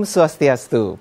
Swastiastu.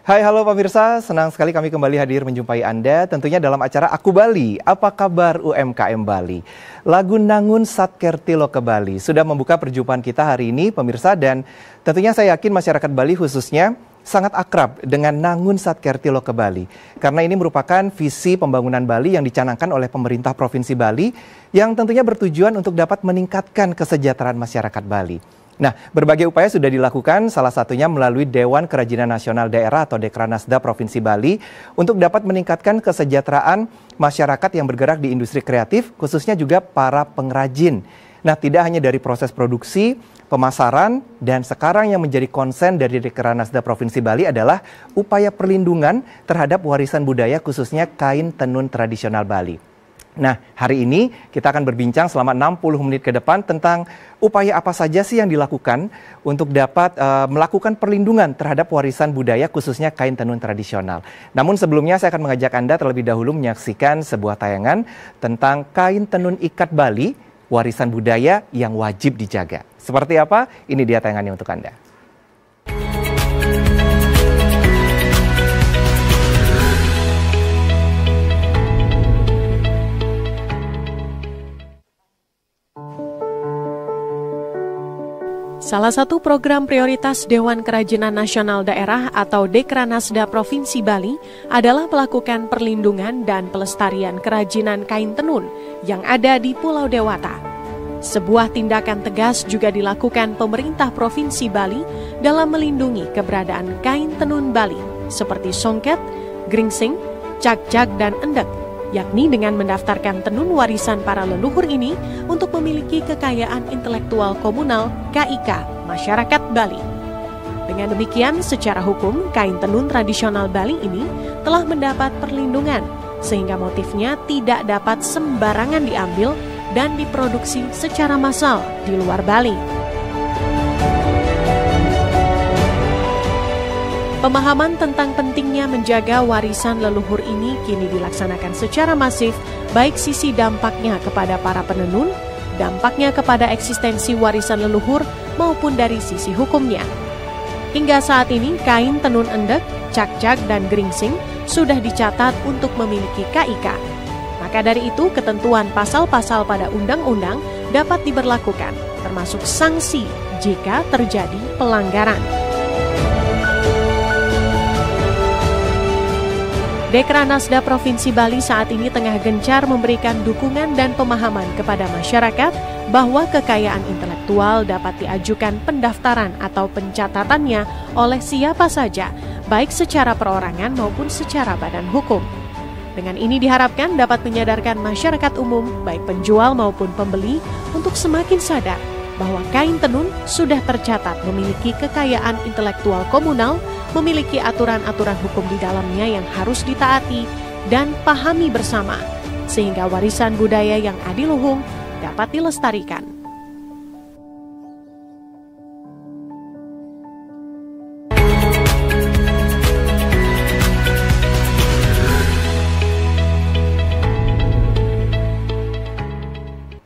Hai, halo pemirsa, senang sekali kami kembali hadir menjumpai Anda tentunya dalam acara Aku Bali, Apa Kabar UMKM Bali. Lagu Nangun Satkerti Loke Bali sudah membuka perjumpaan kita hari ini pemirsa, dan tentunya saya yakin masyarakat Bali khususnya sangat akrab dengan Nangun Satkerti Loke Bali. Karena ini merupakan visi pembangunan Bali yang dicanangkan oleh pemerintah Provinsi Bali yang tentunya bertujuan untuk dapat meningkatkan kesejahteraan masyarakat Bali. Nah, berbagai upaya sudah dilakukan, salah satunya melalui Dewan Kerajinan Nasional Daerah atau Dekranasda Provinsi Bali untuk dapat meningkatkan kesejahteraan masyarakat yang bergerak di industri kreatif, khususnya juga para pengrajin. Nah, tidak hanya dari proses produksi, pemasaran, dan sekarang yang menjadi konsen dari Dekranasda Provinsi Bali adalah upaya perlindungan terhadap warisan budaya khususnya kain tenun tradisional Bali. Nah, hari ini kita akan berbincang selama 60 menit ke depan tentang upaya apa saja sih yang dilakukan untuk dapat melakukan perlindungan terhadap warisan budaya khususnya kain tenun tradisional. Namun sebelumnya saya akan mengajak Anda terlebih dahulu menyaksikan sebuah tayangan tentang kain tenun ikat Bali, warisan budaya yang wajib dijaga. Seperti apa? Ini dia tayangannya untuk Anda. Salah satu program prioritas Dewan Kerajinan Nasional Daerah atau Dekranasda Provinsi Bali adalah melakukan perlindungan dan pelestarian kerajinan kain tenun yang ada di Pulau Dewata. Sebuah tindakan tegas juga dilakukan pemerintah Provinsi Bali dalam melindungi keberadaan kain tenun Bali seperti songket, gringsing, cakjak, dan endek, yakni dengan mendaftarkan tenun warisan para leluhur ini untuk memiliki kekayaan intelektual komunal KIK masyarakat Bali. Dengan demikian, secara hukum, kain tenun tradisional Bali ini telah mendapat perlindungan, sehingga motifnya tidak dapat sembarangan diambil dan diproduksi secara massal di luar Bali. Pemahaman tentang pentingnya menjaga warisan leluhur ini kini dilaksanakan secara masif, baik sisi dampaknya kepada para penenun, dampaknya kepada eksistensi warisan leluhur, maupun dari sisi hukumnya. Hingga saat ini, kain tenun endek, cakjak, dan gringsing sudah dicatat untuk memiliki KIK. Maka dari itu, ketentuan pasal-pasal pada undang-undang dapat diberlakukan, termasuk sanksi jika terjadi pelanggaran. Dekranasda Provinsi Bali saat ini tengah gencar memberikan dukungan dan pemahaman kepada masyarakat bahwa kekayaan intelektual dapat diajukan pendaftaran atau pencatatannya oleh siapa saja, baik secara perorangan maupun secara badan hukum. Dengan ini diharapkan dapat menyadarkan masyarakat umum, baik penjual maupun pembeli, untuk semakin sadar bahwa kain tenun sudah tercatat memiliki kekayaan intelektual komunal, memiliki aturan-aturan hukum di dalamnya yang harus ditaati dan pahami bersama, sehingga warisan budaya yang adiluhung dapat dilestarikan.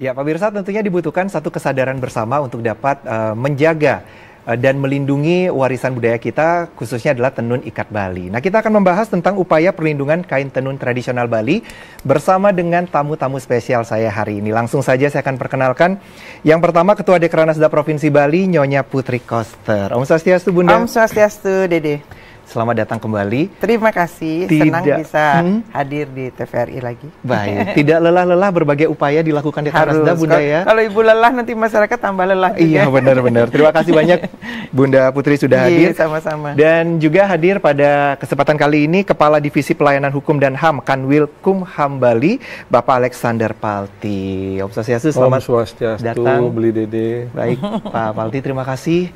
Ya, pemirsa, tentunya dibutuhkan satu kesadaran bersama untuk dapat menjaga dan melindungi warisan budaya kita, khususnya adalah tenun ikat Bali. Nah, kita akan membahas tentang upaya perlindungan kain tenun tradisional Bali bersama dengan tamu-tamu spesial saya hari ini. Langsung saja saya akan perkenalkan. Yang pertama, Ketua Dekranasda Provinsi Bali, Nyonya Putri Koster. Om Swastiastu, Bunda. Om Swastiastu, Dede. Selamat datang kembali. Terima kasih, senang bisa hadir di TVRI lagi. Baik, tidak lelah-lelah berbagai upaya dilakukan di Dekranasda, Bunda ya. Kalau Ibu lelah nanti masyarakat tambah lelah juga. Iya, benar-benar. Terima kasih banyak Bunda Putri sudah hadir. Sama-sama. Dan juga hadir pada kesempatan kali ini Kepala Divisi Pelayanan Hukum dan HAM Kanwil Kumham Bali, Bapak Alexander Palti. Om Swastiastu, selamat datang. Beli Dede. Baik, Pak Palti, terima kasih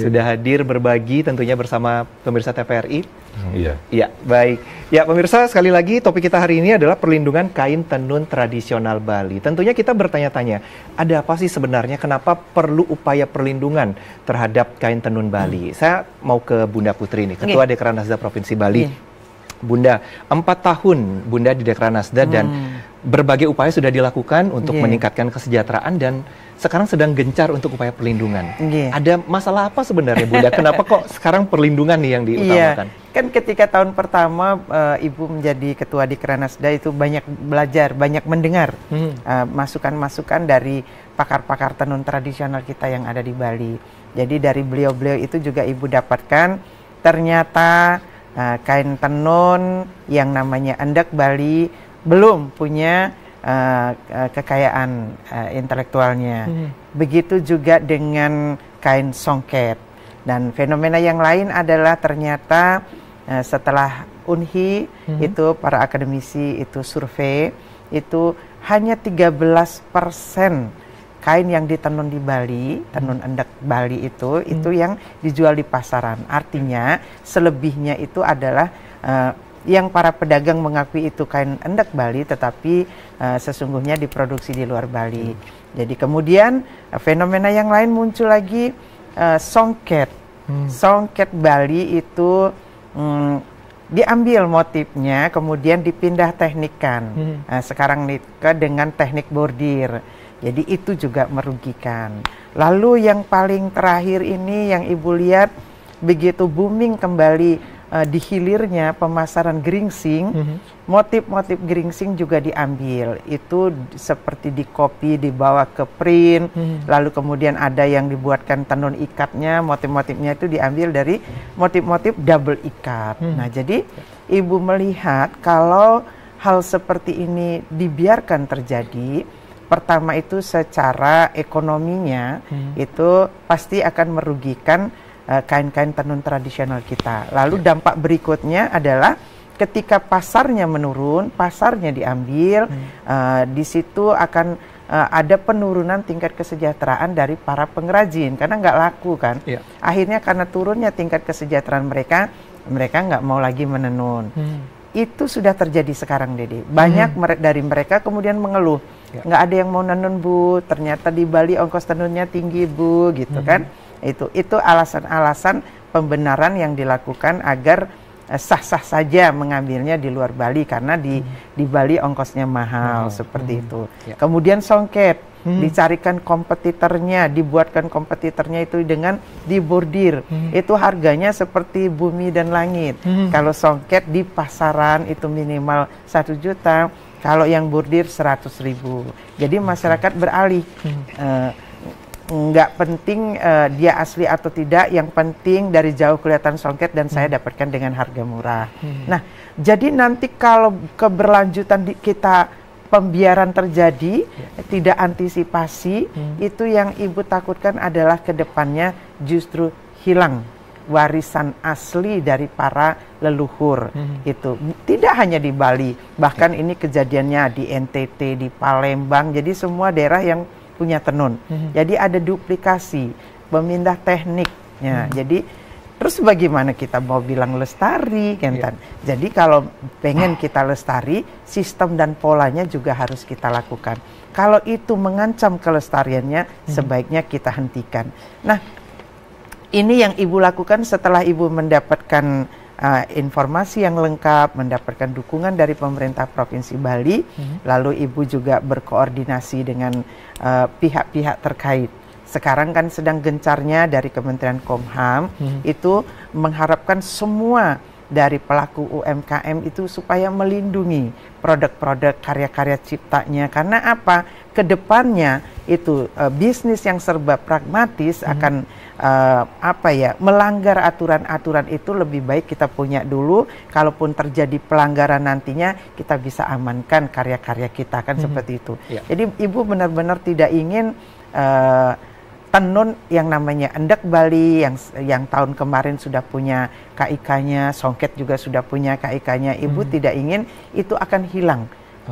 sudah hadir berbagi tentunya bersama pemirsa TVRI. Iya. Iya, baik. Ya, pemirsa, sekali lagi topik kita hari ini adalah perlindungan kain tenun tradisional Bali. Tentunya kita bertanya-tanya, ada apa sih sebenarnya, kenapa perlu upaya perlindungan terhadap kain tenun Bali? Saya mau ke Bunda Putri nih, Ketua Dekranasda Provinsi Bali. Bunda, 4 tahun Bunda di Dekranasda dan berbagai upaya sudah dilakukan untuk meningkatkan kesejahteraan dan sekarang sedang gencar untuk upaya perlindungan. Ada masalah apa sebenarnya Bunda? Kenapa kok sekarang perlindungan nih yang diutamakan? Kan ketika tahun pertama Ibu menjadi ketua Dekranasda itu banyak belajar, banyak mendengar masukan-masukan dari pakar-pakar tenun tradisional kita yang ada di Bali. Jadi dari beliau-beliau itu juga Ibu dapatkan ternyata kain tenun yang namanya endek Bali belum punya kekayaan intelektualnya. Begitu juga dengan kain songket. Dan fenomena yang lain adalah ternyata setelah UNHI itu para akademisi itu survei itu hanya 13% kain yang ditenun di Bali, tenun endek Bali itu yang dijual di pasaran. Artinya selebihnya itu adalah yang para pedagang mengakui itu kain endek Bali, tetapi sesungguhnya diproduksi di luar Bali. Jadi kemudian fenomena yang lain muncul lagi, songket. Songket Bali itu diambil motifnya, kemudian dipindah teknikan. Sekarang dengan teknik bordir. Jadi itu juga merugikan. Lalu yang paling terakhir ini yang Ibu lihat begitu booming kembali di hilirnya pemasaran geringsing, motif-motif geringsing juga diambil. Itu seperti di copy, dibawa ke print, lalu kemudian ada yang dibuatkan tenun ikatnya, motif-motifnya itu diambil dari motif-motif double ikat. Nah, jadi Ibu melihat kalau hal seperti ini dibiarkan terjadi, pertama itu secara ekonominya itu pasti akan merugikan kain-kain tenun tradisional kita. Lalu dampak berikutnya adalah ketika pasarnya menurun, pasarnya diambil, di situ akan ada penurunan tingkat kesejahteraan dari para pengrajin karena nggak laku kan. Akhirnya karena turunnya tingkat kesejahteraan mereka nggak mau lagi menenun. Itu sudah terjadi sekarang, Dede. Banyak dari mereka kemudian mengeluh, nggak ada yang mau nenun Bu, ternyata di Bali ongkos tenunnya tinggi Bu, gitu kan. Itu alasan-alasan pembenaran yang dilakukan agar sah-sah saja mengambilnya di luar Bali karena di Bali ongkosnya mahal, seperti itu. Kemudian songket dicarikan kompetitornya, dibuatkan kompetitornya itu dengan dibordir. Itu harganya seperti bumi dan langit. Kalau songket di pasaran itu minimal 1 juta, kalau yang bordir 100.000. Jadi masyarakat beralih. Nggak penting dia asli atau tidak, yang penting dari jauh kelihatan songket dan saya dapatkan dengan harga murah. Nah, jadi nanti kalau keberlanjutan kita pembiaran terjadi, tidak antisipasi, itu yang Ibu takutkan adalah kedepannya justru hilang warisan asli dari para leluhur. Itu tidak hanya di Bali, bahkan ini kejadiannya di NTT, di Palembang, jadi semua daerah yang punya tenun. Jadi ada duplikasi, pemindah tekniknya. Jadi terus bagaimana kita mau bilang lestari, kan? Jadi kalau pengen kita lestari, sistem dan polanya juga harus kita lakukan. Kalau itu mengancam kelestariannya, sebaiknya kita hentikan. Nah, ini yang Ibu lakukan setelah Ibu mendapatkan informasi yang lengkap, mendapatkan dukungan dari pemerintah Provinsi Bali, lalu Ibu juga berkoordinasi dengan pihak-pihak terkait. Sekarang kan sedang gencarnya dari Kementerian Komham itu mengharapkan semua dari pelaku UMKM itu supaya melindungi produk-produk karya-karya ciptanya. Karena apa? Kedepannya itu bisnis yang serba pragmatis akan melanggar aturan-aturan itu. Lebih baik kita punya dulu, kalaupun terjadi pelanggaran nantinya kita bisa amankan karya-karya kita, kan seperti itu. Jadi Ibu benar-benar tidak ingin tenun yang namanya endek Bali yang tahun kemarin sudah punya KIK-nya, songket juga sudah punya KIK-nya. Ibu tidak ingin itu akan hilang.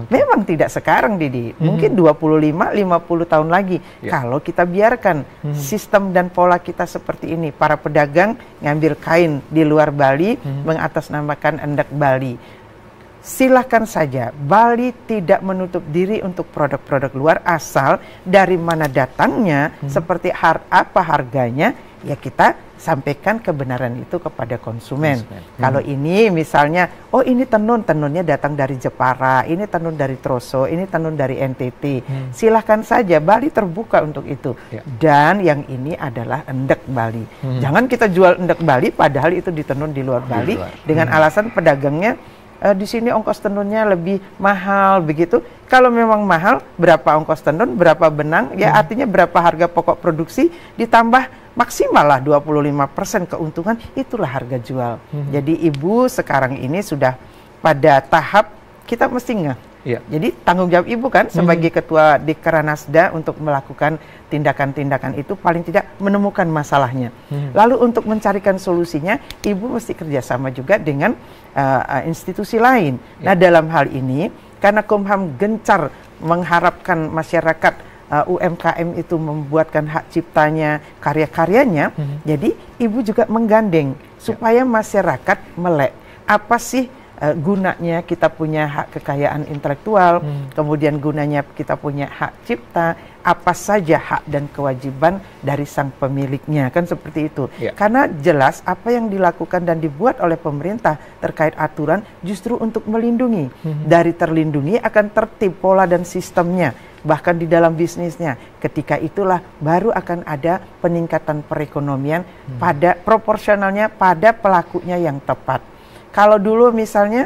Memang tidak sekarang, Didi. Mungkin 25-50 tahun lagi. Kalau kita biarkan sistem dan pola kita seperti ini. Para pedagang ngambil kain di luar Bali, mengatasnamakan endek Bali. Silakan saja, Bali tidak menutup diri untuk produk-produk luar, asal dari mana datangnya, seperti apa harganya, ya kita sampaikan kebenaran itu kepada konsumen. Kalau ini misalnya, oh ini tenunnya datang dari Jepara, ini tenun dari Troso, ini tenun dari NTT. Silahkan saja, Bali terbuka untuk itu. Dan yang ini adalah endek Bali. Jangan kita jual endek Bali padahal itu ditenun di luar Bali dengan alasan pedagangnya di sini ongkos tenunnya lebih mahal begitu. Kalau memang mahal, berapa ongkos tenun, berapa benang, ya artinya berapa harga pokok produksi ditambah maksimal lah 25% keuntungan, itulah harga jual. Jadi ibu sekarang ini sudah pada tahap kita mesti ngeh. Jadi tanggung jawab ibu kan sebagai ketua Dekranasda untuk melakukan tindakan-tindakan itu, paling tidak menemukan masalahnya. Lalu untuk mencarikan solusinya, ibu mesti kerjasama juga dengan institusi lain. Nah dalam hal ini, karena Kumham gencar mengharapkan masyarakat UMKM itu membuatkan hak ciptanya, karya-karyanya, jadi ibu juga menggandeng supaya masyarakat melek apa sih gunanya kita punya hak kekayaan intelektual, kemudian gunanya kita punya hak cipta, apa saja hak dan kewajiban dari sang pemiliknya, kan seperti itu. Karena jelas apa yang dilakukan dan dibuat oleh pemerintah terkait aturan justru untuk melindungi. Dari terlindungi akan tertib pola dan sistemnya, bahkan di dalam bisnisnya. Ketika itulah baru akan ada peningkatan perekonomian pada proporsionalnya pada pelakunya yang tepat. Kalau dulu misalnya,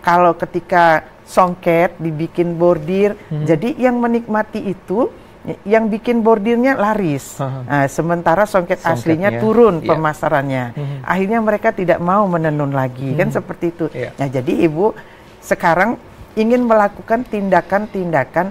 kalau ketika songket dibikin bordir, jadi yang menikmati itu, yang bikin bordirnya laris. Sementara songket aslinya turun pemasarannya. Akhirnya mereka tidak mau menenun lagi, kan seperti itu. Nah jadi ibu sekarang ingin melakukan tindakan-tindakan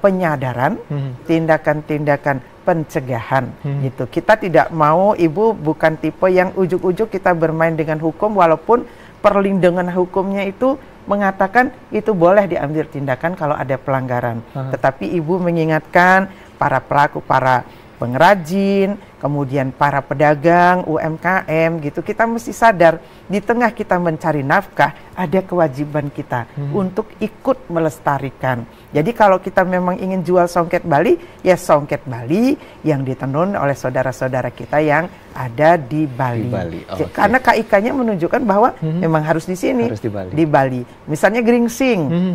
penyadaran, tindakan-tindakan pencegahan gitu. Kita tidak mau, ibu bukan tipe yang ujuk-ujuk kita bermain dengan hukum, walaupun perlindungan hukumnya itu mengatakan itu boleh diambil tindakan kalau ada pelanggaran. Tetapi ibu mengingatkan para pelaku, para pengrajin, kemudian para pedagang, UMKM gitu, kita mesti sadar di tengah kita mencari nafkah ada kewajiban kita untuk ikut melestarikan. Jadi kalau kita memang ingin jual songket Bali, ya songket Bali yang ditenun oleh saudara-saudara kita yang ada di Bali. Karena KIK-nya menunjukkan bahwa memang harus di sini, harus di Bali. Misalnya geringsing.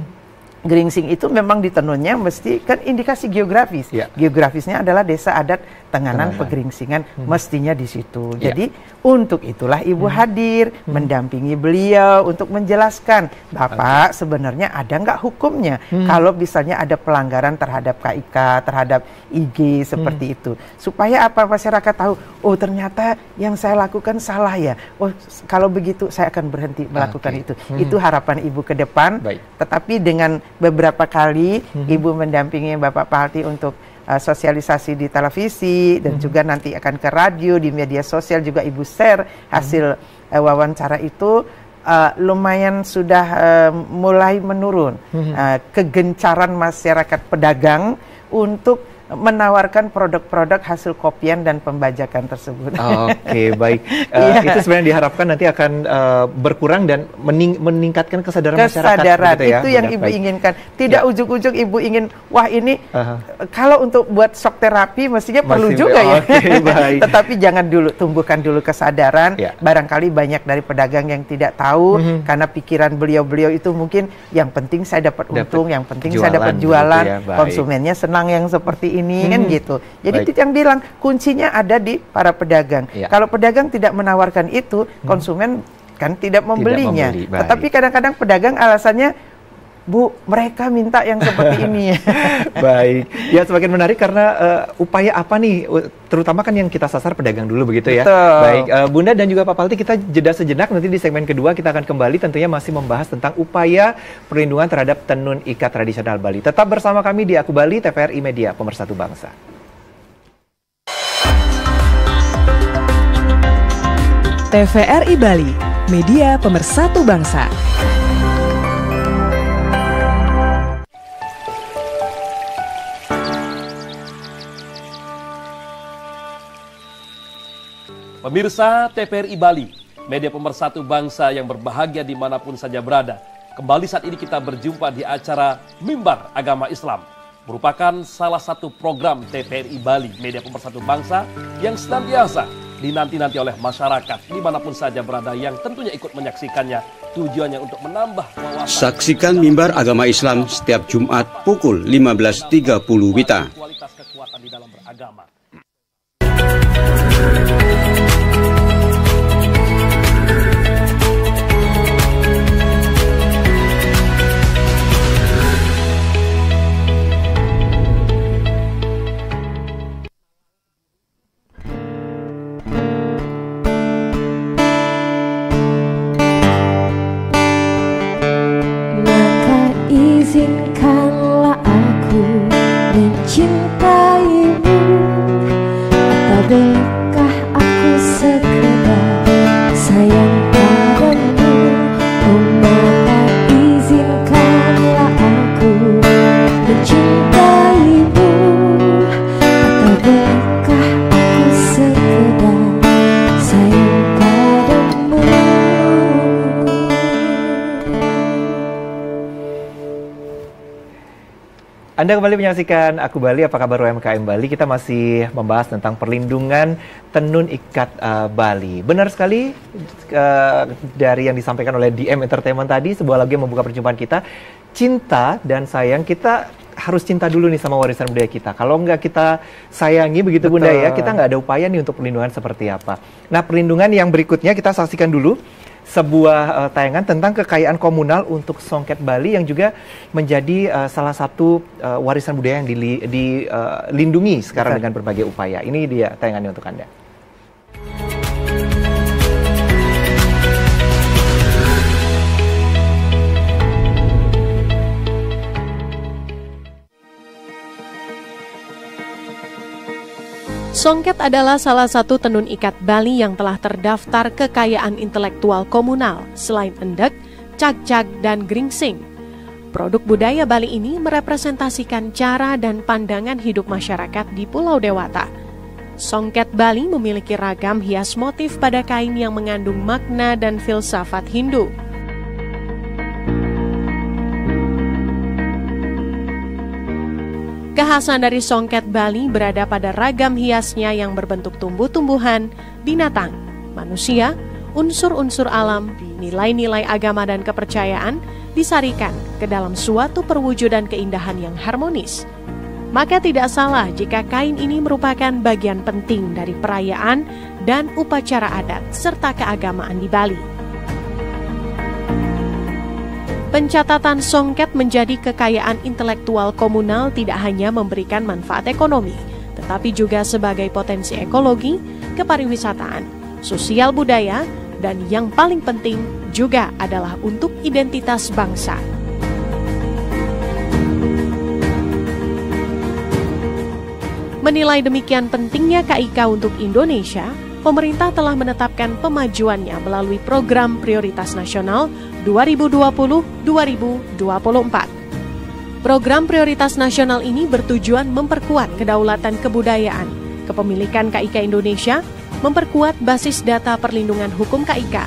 Geringsing itu memang ditenunnya mesti kan indikasi geografis. Geografisnya adalah desa adat Tenganan Pegeringsingan, mestinya di situ. Jadi untuk itulah ibu hadir mendampingi beliau untuk menjelaskan, Bapak sebenarnya ada nggak hukumnya kalau misalnya ada pelanggaran terhadap KIK, terhadap IG seperti itu. Supaya apa, masyarakat tahu, oh ternyata yang saya lakukan salah ya. Oh kalau begitu saya akan berhenti melakukan itu. Itu harapan ibu ke depan. Tetapi dengan beberapa kali ibu mendampingi Bapak Palti untuk sosialisasi di televisi dan juga nanti akan ke radio, di media sosial juga ibu share hasil wawancara itu, lumayan sudah mulai menurun kegencaran masyarakat pedagang untuk menawarkan produk-produk hasil kopian dan pembajakan tersebut. Oke, baik. Itu sebenarnya diharapkan nanti akan berkurang dan meningkatkan kesadaran masyarakat. Gitu ya? Itu yang ibu inginkan. Tidak ujuk-ujuk ibu ingin, wah ini kalau untuk buat shock terapi mestinya perlu juga ya. Tetapi jangan dulu, tumbuhkan dulu kesadaran. Barangkali banyak dari pedagang yang tidak tahu karena pikiran beliau-beliau itu mungkin yang penting saya dapat untung, yang penting saya dapat jualan, gitu ya. Konsumennya senang yang seperti ini kan gitu. Jadi itu yang bilang kuncinya ada di para pedagang. Kalau pedagang tidak menawarkan itu, konsumen kan tidak membelinya. Tetapi kadang-kadang pedagang alasannya, Bu, mereka minta yang seperti ini. Baik, ya semakin menarik karena upaya apa nih, terutama kan yang kita sasar pedagang dulu begitu ya. Baik, Bunda dan juga Pak Palti, kita jeda sejenak, nanti di segmen kedua kita akan kembali tentunya masih membahas tentang upaya perlindungan terhadap tenun ikat tradisional Bali. Tetap bersama kami di Aku Bali, TVRI Media, Pemersatu Bangsa. TVRI Bali, Media Pemersatu Bangsa. Pemirsa TVRI Bali, media pemersatu bangsa yang berbahagia dimanapun saja berada. Kembali saat ini kita berjumpa di acara Mimbar Agama Islam. Merupakan salah satu program TVRI Bali, media pemersatu bangsa yang senantiasa dinanti-nanti oleh masyarakat dimanapun saja berada yang tentunya ikut menyaksikannya. Tujuannya untuk menambah wawasan. Saksikan Mimbar Agama Islam setiap Jumat pukul 15.30 WITA. Kualitas kekuatan di dalam beragama. Izinkanlah aku mencintaimu, atau bolehkah aku sekedar sayang padamu? Oh maka izinkanlah aku mencintaimu, atau bolehkah aku sekedar sayang padamu? Anda kembali menyaksikan Aku Bali, apa kabar UMKM Bali? Kita masih membahas tentang perlindungan tenun ikat Bali. Benar sekali dari yang disampaikan oleh DM Entertainment tadi, sebuah lagu yang membuka perjumpaan kita. Cinta dan sayang, kita harus cinta dulu nih sama warisan budaya kita. Kalau nggak kita sayangi begitu Betul. Bunda ya, kita nggak ada upaya nih untuk perlindungan seperti apa. Nah, perlindungan yang berikutnya kita saksikan dulu sebuah tayangan tentang kekayaan komunal untuk Songket Bali yang juga menjadi salah satu warisan budaya yang dilindungi sekarang dengan berbagai upaya. Ini dia tayangannya untuk Anda. Songket adalah salah satu tenun ikat Bali yang telah terdaftar kekayaan intelektual komunal selain endek, cak-cak, dan gringsing. Produk budaya Bali ini merepresentasikan cara dan pandangan hidup masyarakat di Pulau Dewata. Songket Bali memiliki ragam hias motif pada kain yang mengandung makna dan filsafat Hindu. Kekhasan dari Songket Bali berada pada ragam hiasnya yang berbentuk tumbuh-tumbuhan, binatang, manusia, unsur-unsur alam, nilai-nilai agama dan kepercayaan disarikan ke dalam suatu perwujudan keindahan yang harmonis. Maka tidak salah jika kain ini merupakan bagian penting dari perayaan dan upacara adat serta keagamaan di Bali. Pencatatan Songket menjadi kekayaan intelektual komunal tidak hanya memberikan manfaat ekonomi, tetapi juga sebagai potensi ekologi, kepariwisataan, sosial budaya, dan yang paling penting juga adalah untuk identitas bangsa. Menilai demikian pentingnya KIK untuk Indonesia, pemerintah telah menetapkan pemajuannya melalui Program Prioritas Nasional 2020-2024. Program Prioritas Nasional ini bertujuan memperkuat kedaulatan kebudayaan, kepemilikan KIK Indonesia, memperkuat basis data perlindungan hukum KIK,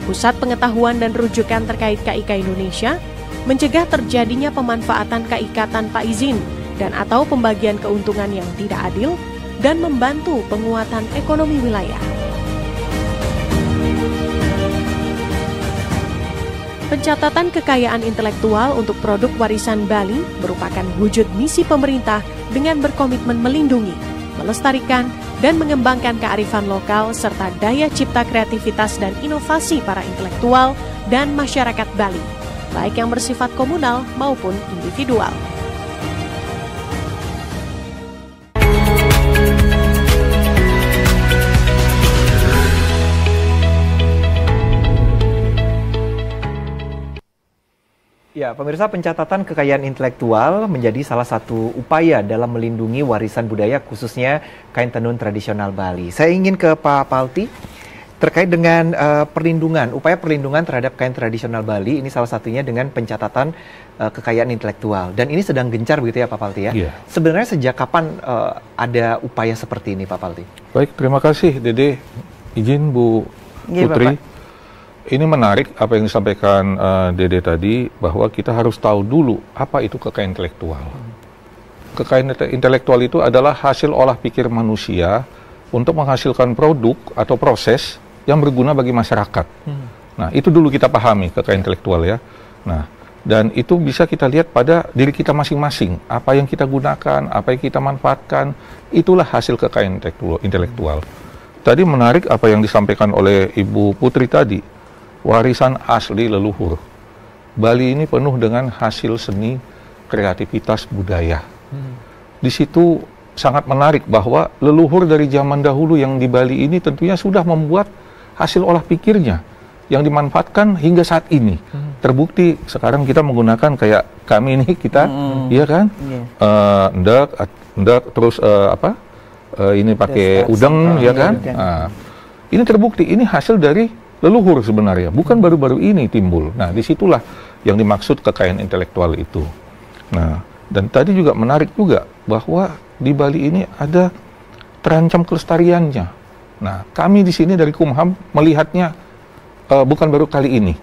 pusat pengetahuan dan rujukan terkait KIK Indonesia, mencegah terjadinya pemanfaatan KIK tanpa izin dan atau pembagian keuntungan yang tidak adil, dan membantu penguatan ekonomi wilayah. Pencatatan kekayaan intelektual untuk produk warisan Bali merupakan wujud misi pemerintah dengan berkomitmen melindungi, melestarikan, dan mengembangkan kearifan lokal serta daya cipta kreativitas dan inovasi para intelektual dan masyarakat Bali, baik yang bersifat komunal maupun individual. Ya, pemirsa, pencatatan kekayaan intelektual menjadi salah satu upaya dalam melindungi warisan budaya khususnya kain tenun tradisional Bali. Saya ingin ke Pak Palti terkait dengan perlindungan, upaya perlindungan terhadap kain tradisional Bali. Ini salah satunya dengan pencatatan kekayaan intelektual. Dan ini sedang gencar begitu ya Pak Palti ya? Iya. Sebenarnya sejak kapan ada upaya seperti ini Pak Palti? Baik, terima kasih Dede. Izin Bu Iya, Putri. Bapak. Ini menarik apa yang disampaikan Dede tadi, bahwa kita harus tahu dulu apa itu kekayaan intelektual. Kekayaan intelektual itu adalah hasil olah pikir manusia untuk menghasilkan produk atau proses yang berguna bagi masyarakat. Nah, itu dulu kita pahami kekayaan intelektual ya. Nah, dan itu bisa kita lihat pada diri kita masing-masing. Apa yang kita gunakan, apa yang kita manfaatkan, itulah hasil kekayaan intelektual. Tadi menarik apa yang disampaikan oleh Ibu Putri tadi, warisan asli leluhur. Bali ini penuh dengan hasil seni, kreativitas budaya. Di situ sangat menarik bahwa leluhur dari zaman dahulu yang di Bali ini tentunya sudah membuat hasil olah pikirnya yang dimanfaatkan hingga saat ini. Terbukti sekarang kita menggunakan kayak kami ini kita, iya kan? Ndak terus ini pakai udeng, ya kan? Nah, ini terbukti ini hasil dari leluhur sebenarnya, bukan baru-baru ini timbul. Nah, disitulah yang dimaksud kekayaan intelektual itu. Nah, dan tadi juga menarik juga bahwa di Bali ini ada terancam kelestariannya. Nah, kami di sini dari Kumham melihatnya bukan baru kali ini.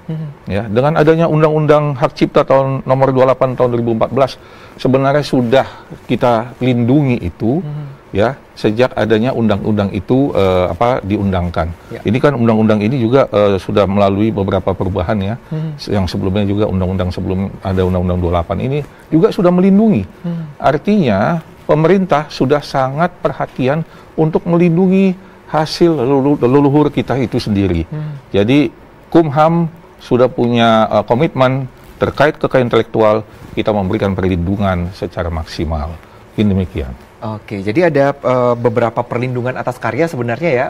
Ya, dengan adanya Undang-Undang Hak Cipta tahun nomor 28 tahun 2014 sebenarnya sudah kita lindungi itu ya sejak adanya undang-undang itu diundangkan. Ya. Ini kan undang-undang ini juga sudah melalui beberapa perubahan ya. Yang sebelumnya juga undang-undang sebelum ada Undang-Undang 28 ini juga sudah melindungi. Artinya pemerintah sudah sangat perhatian untuk melindungi hasil leluhur kita itu sendiri. Jadi Kumham sudah punya komitmen terkait kekayaan intelektual, kita memberikan perlindungan secara maksimal. Ini demikian. Oke, jadi ada beberapa perlindungan atas karya sebenarnya ya,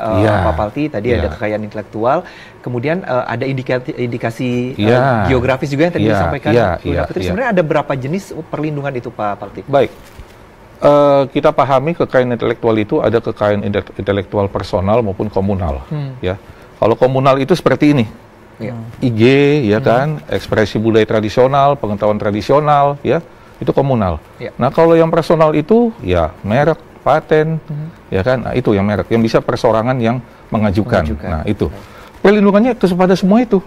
Pak Palti. Tadi ada kekayaan intelektual, kemudian ada indikasi geografis juga yang tadi disampaikan. Sebenarnya ada berapa jenis perlindungan itu, Pak Palti? Baik, kita pahami kekayaan intelektual itu ada kekayaan intelektual personal maupun komunal. Ya, kalau komunal itu seperti ini, IG, ya kan, ekspresi budaya tradisional, pengetahuan tradisional, ya. Itu komunal. Nah, kalau yang personal itu ya merek, paten, ya kan, nah, itu yang merek, yang bisa perseorangan yang mengajukan. Nah, itu perlindungannya kepada semua itu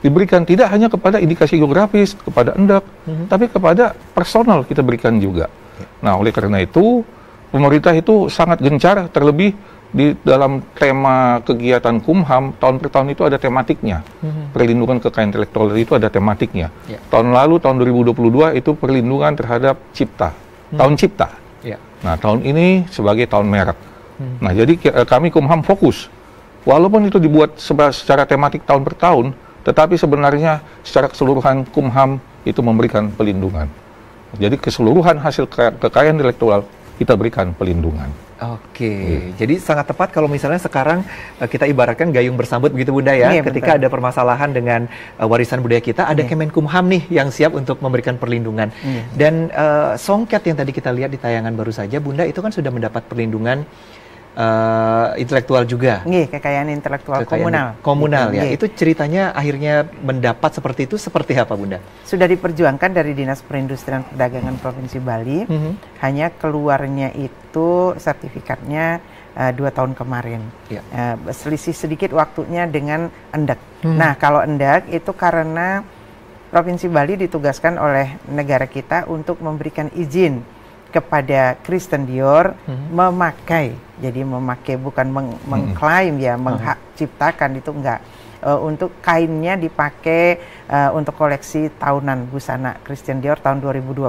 diberikan, tidak hanya kepada indikasi geografis, kepada endak, tapi kepada personal kita berikan juga. Nah, oleh karena itu pemerintah itu sangat gencar, terlebih di dalam tema kegiatan Kumham tahun per tahun itu ada tematiknya. Perlindungan kekayaan intelektual itu ada tematiknya. Tahun lalu tahun 2022 itu perlindungan terhadap cipta, tahun cipta. Nah, tahun ini sebagai tahun merek. Nah, jadi kami Kumham fokus, walaupun itu dibuat secara tematik tahun per tahun, tetapi sebenarnya secara keseluruhan Kumham itu memberikan pelindungan. Jadi keseluruhan hasil kekayaan intelektual kita berikan pelindungan. Oke, jadi sangat tepat kalau misalnya sekarang kita ibaratkan gayung bersambut begitu Bunda ya, ketika ada permasalahan dengan warisan budaya kita, ada Kemenkumham nih yang siap untuk memberikan perlindungan. Dan songket yang tadi kita lihat di tayangan baru saja, Bunda itu kan sudah mendapat perlindungan intelektual juga. Kekayaan intelektual komunal ya. Itu ceritanya akhirnya mendapat seperti itu, seperti apa Bunda? Sudah diperjuangkan dari Dinas Perindustrian Perdagangan Provinsi Bali, hanya keluarnya itu sertifikatnya 2 tahun kemarin. Selisih sedikit waktunya dengan endak. Nah, kalau endak itu karena Provinsi Bali ditugaskan oleh negara kita untuk memberikan izin kepada Christian Dior memakai, jadi memakai bukan mengklaim ya, menghak ciptakan itu enggak, untuk kainnya dipakai untuk koleksi tahunan busana Christian Dior tahun 2021.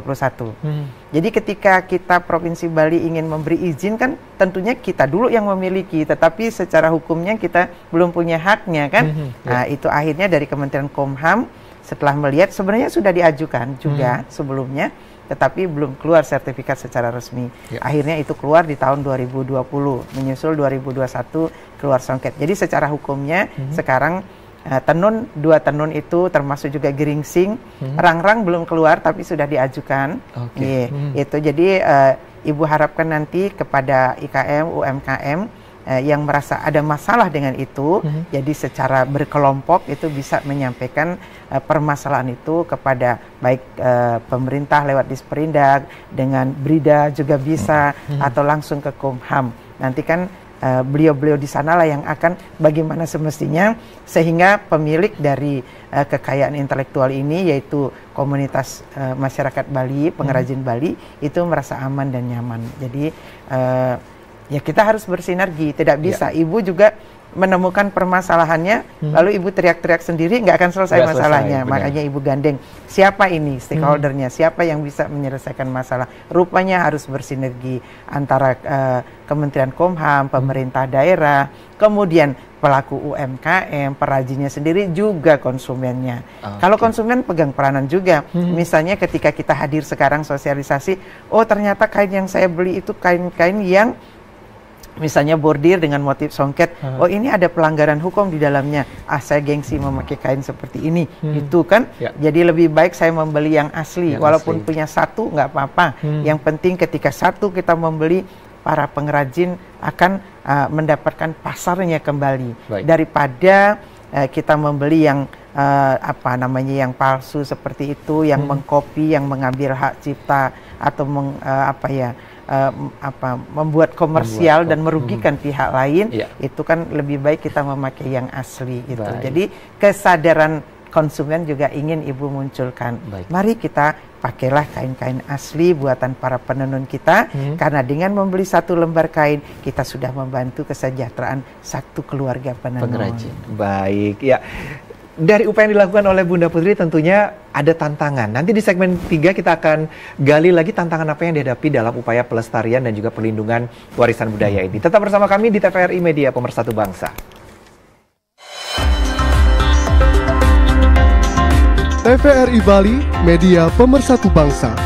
Jadi ketika kita Provinsi Bali ingin memberi izin kan tentunya kita dulu yang memiliki, tetapi secara hukumnya kita belum punya haknya kan. Nah, itu akhirnya dari Kementerian Kumham setelah melihat sebenarnya sudah diajukan juga sebelumnya, tetapi belum keluar sertifikat secara resmi. Akhirnya itu keluar di tahun 2020, menyusul 2021 keluar songket. Jadi secara hukumnya sekarang tenun, 2 tenun itu termasuk juga geringsing, rangrang belum keluar tapi sudah diajukan. Itu jadi Ibu harapkan nanti kepada IKM, UMKM yang merasa ada masalah dengan itu, jadi secara berkelompok itu bisa menyampaikan permasalahan itu kepada baik pemerintah lewat Disperindak, dengan Brida juga bisa, atau langsung ke Kumham. Nanti kan beliau-beliau di sanalah yang akan bagaimana semestinya sehingga pemilik dari kekayaan intelektual ini, yaitu komunitas masyarakat Bali, pengrajin Bali, itu merasa aman dan nyaman. Jadi ya kita harus bersinergi. Tidak bisa ibu juga menemukan permasalahannya, lalu ibu teriak-teriak sendiri, nggak akan selesai masalahnya. Makanya ibu gandeng siapa ini stakeholdernya, siapa yang bisa menyelesaikan masalah. Rupanya harus bersinergi antara Kementerian Kumham, pemerintah daerah, kemudian pelaku UMKM, perajinnya sendiri, juga konsumennya. Kalau konsumen pegang peranan juga. Misalnya ketika kita hadir sekarang sosialisasi, oh ternyata kain yang saya beli itu kain-kain yang misalnya bordir dengan motif songket, oh ini ada pelanggaran hukum di dalamnya. Saya gengsi memakai kain seperti ini, itu kan. Jadi lebih baik saya membeli yang asli, walaupun punya satu nggak apa-apa. Yang penting ketika satu kita membeli, para pengrajin akan mendapatkan pasarnya kembali daripada kita membeli yang yang palsu seperti itu, yang mengkopi, yang mengambil hak cipta atau membuat komersial dan merugikan pihak lain. Itu kan lebih baik kita memakai yang asli gitu. Jadi kesadaran konsumen juga ingin ibu munculkan. Mari kita pakailah kain-kain asli buatan para penenun kita, karena dengan membeli satu lembar kain kita sudah membantu kesejahteraan satu keluarga pengrajin. Baik, ya. Dari upaya yang dilakukan oleh Bunda Putri tentunya ada tantangan. Nanti di segmen 3 kita akan gali lagi tantangan apa yang dihadapi dalam upaya pelestarian dan juga perlindungan warisan budaya ini. Tetap bersama kami di TVRI Media Pemersatu Bangsa. TVRI Bali, Media Pemersatu Bangsa.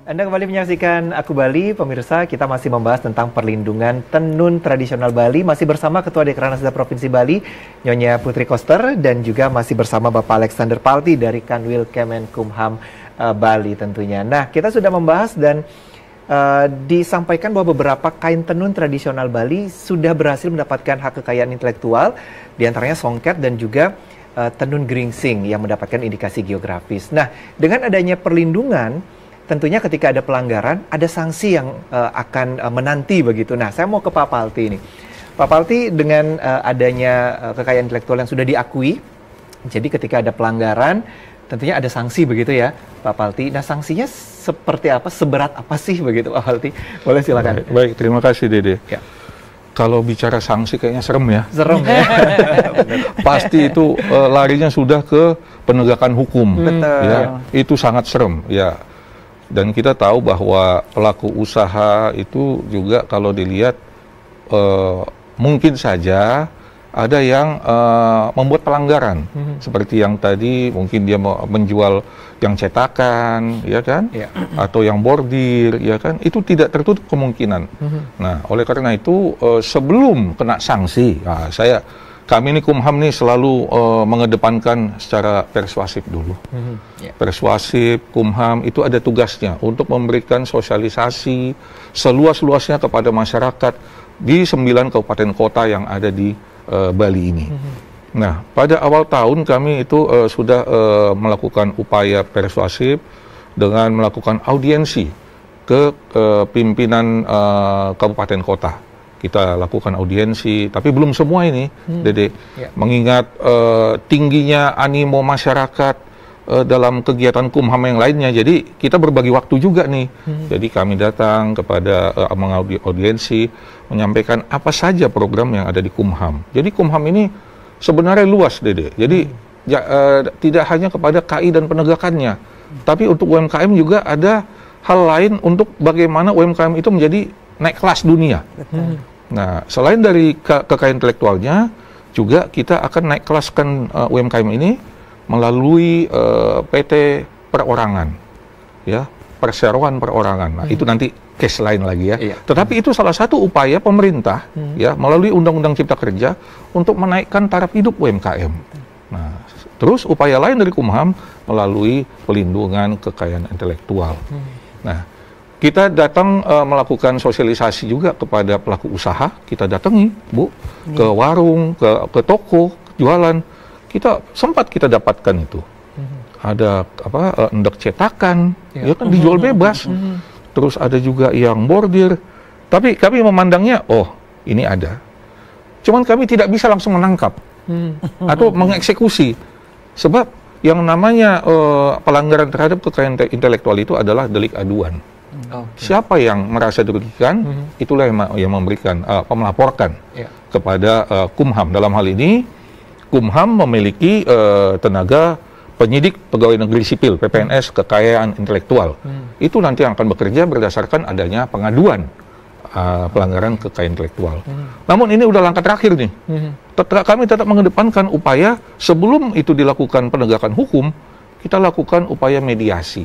Anda kembali menyaksikan Aku Bali, pemirsa. Kita masih membahas tentang perlindungan tenun tradisional Bali. Masih bersama Ketua Dekranasda Provinsi Bali, Nyonya Putri Koster, dan juga masih bersama Bapak Alexander Palti dari Kanwil Kemenkumham Bali tentunya. Nah, kita sudah membahas dan disampaikan bahwa beberapa kain tenun tradisional Bali sudah berhasil mendapatkan hak kekayaan intelektual, diantaranya songket dan juga tenun geringsing yang mendapatkan indikasi geografis. Nah, dengan adanya perlindungan, tentunya ketika ada pelanggaran, ada sanksi yang akan menanti begitu. Nah, saya mau ke Pak Palti ini. Pak Palti, dengan adanya kekayaan intelektual yang sudah diakui, jadi ketika ada pelanggaran, tentunya ada sanksi begitu ya, Pak Palti. Nah, sanksinya seperti apa, seberat apa sih begitu, Pak Palti? Boleh silakan. Baik, terima kasih Dede. Ya. Kalau bicara sanksi kayaknya serem ya. Serem ya. Pasti itu larinya sudah ke penegakan hukum. Betul. Ya, itu sangat serem ya. Dan kita tahu bahwa pelaku usaha itu juga kalau dilihat mungkin saja ada yang membuat pelanggaran, seperti yang tadi mungkin dia mau menjual yang cetakan, ya kan, atau yang bordir, ya kan, itu tidak tertutup kemungkinan. Nah, oleh karena itu sebelum kena sanksi, kami ini Kumham nih selalu mengedepankan secara persuasif dulu. Persuasif, Kumham itu ada tugasnya untuk memberikan sosialisasi seluas-luasnya kepada masyarakat di 9 kabupaten kota yang ada di Bali ini. Nah, pada awal tahun kami itu sudah melakukan upaya persuasif dengan melakukan audiensi ke pimpinan kabupaten kota. Kita lakukan audiensi, tapi belum semua ini, Dede. Mengingat tingginya animo masyarakat dalam kegiatan Kumham yang lainnya, jadi kita berbagi waktu juga nih. Jadi kami datang kepada audiensi, menyampaikan apa saja program yang ada di Kumham. Jadi Kumham ini sebenarnya luas, Dede. Jadi tidak hanya kepada KI dan penegakannya, tapi untuk UMKM juga ada hal lain untuk bagaimana UMKM itu menjadi naik kelas dunia. Nah, selain dari kekayaan intelektualnya, juga kita akan naik kelaskan UMKM ini melalui PT perorangan, ya, perseroan perorangan. Nah, itu nanti case lain lagi ya. Tetapi itu salah satu upaya pemerintah ya melalui Undang-Undang Cipta Kerja untuk menaikkan taraf hidup UMKM. Nah, terus upaya lain dari Kumham melalui pelindungan kekayaan intelektual. Nah, kita datang melakukan sosialisasi juga kepada pelaku usaha. Kita datangi, Bu, ke warung, ke toko, jualan. Sempat kita dapatkan itu. Ada endek cetakan, ya kan dijual bebas. Terus ada juga yang bordir. Tapi kami memandangnya, oh ini ada. Cuman kami tidak bisa langsung menangkap atau mengeksekusi. Sebab yang namanya pelanggaran terhadap kekayaan intelektual itu adalah delik aduan. Siapa yang merasa dirugikan, itulah yang memberikan, melaporkan kepada Kumham. Dalam hal ini, Kumham memiliki tenaga penyidik pegawai negeri sipil, PPNS, kekayaan intelektual. Itu nanti yang akan bekerja berdasarkan adanya pengaduan pelanggaran kekayaan intelektual. Namun ini udah langkah terakhir nih. Kami tetap mengedepankan upaya sebelum itu dilakukan penegakan hukum, kita lakukan upaya mediasi.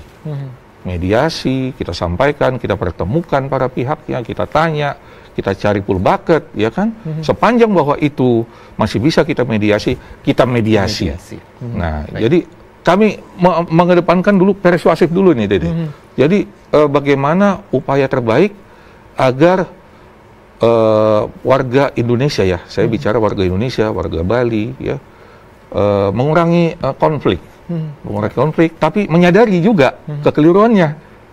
Mediasi, kita sampaikan, kita pertemukan para pihaknya, kita tanya, kita cari full bucket, ya kan? Sepanjang bahwa itu masih bisa kita mediasi, kita mediasi. Nah, jadi kami mengedepankan dulu persuasif dulu nih, Dede. Jadi bagaimana upaya terbaik agar warga Indonesia, ya, saya bicara warga Indonesia, warga Bali, ya, mengurangi konflik, tapi menyadari juga kekeliruannya.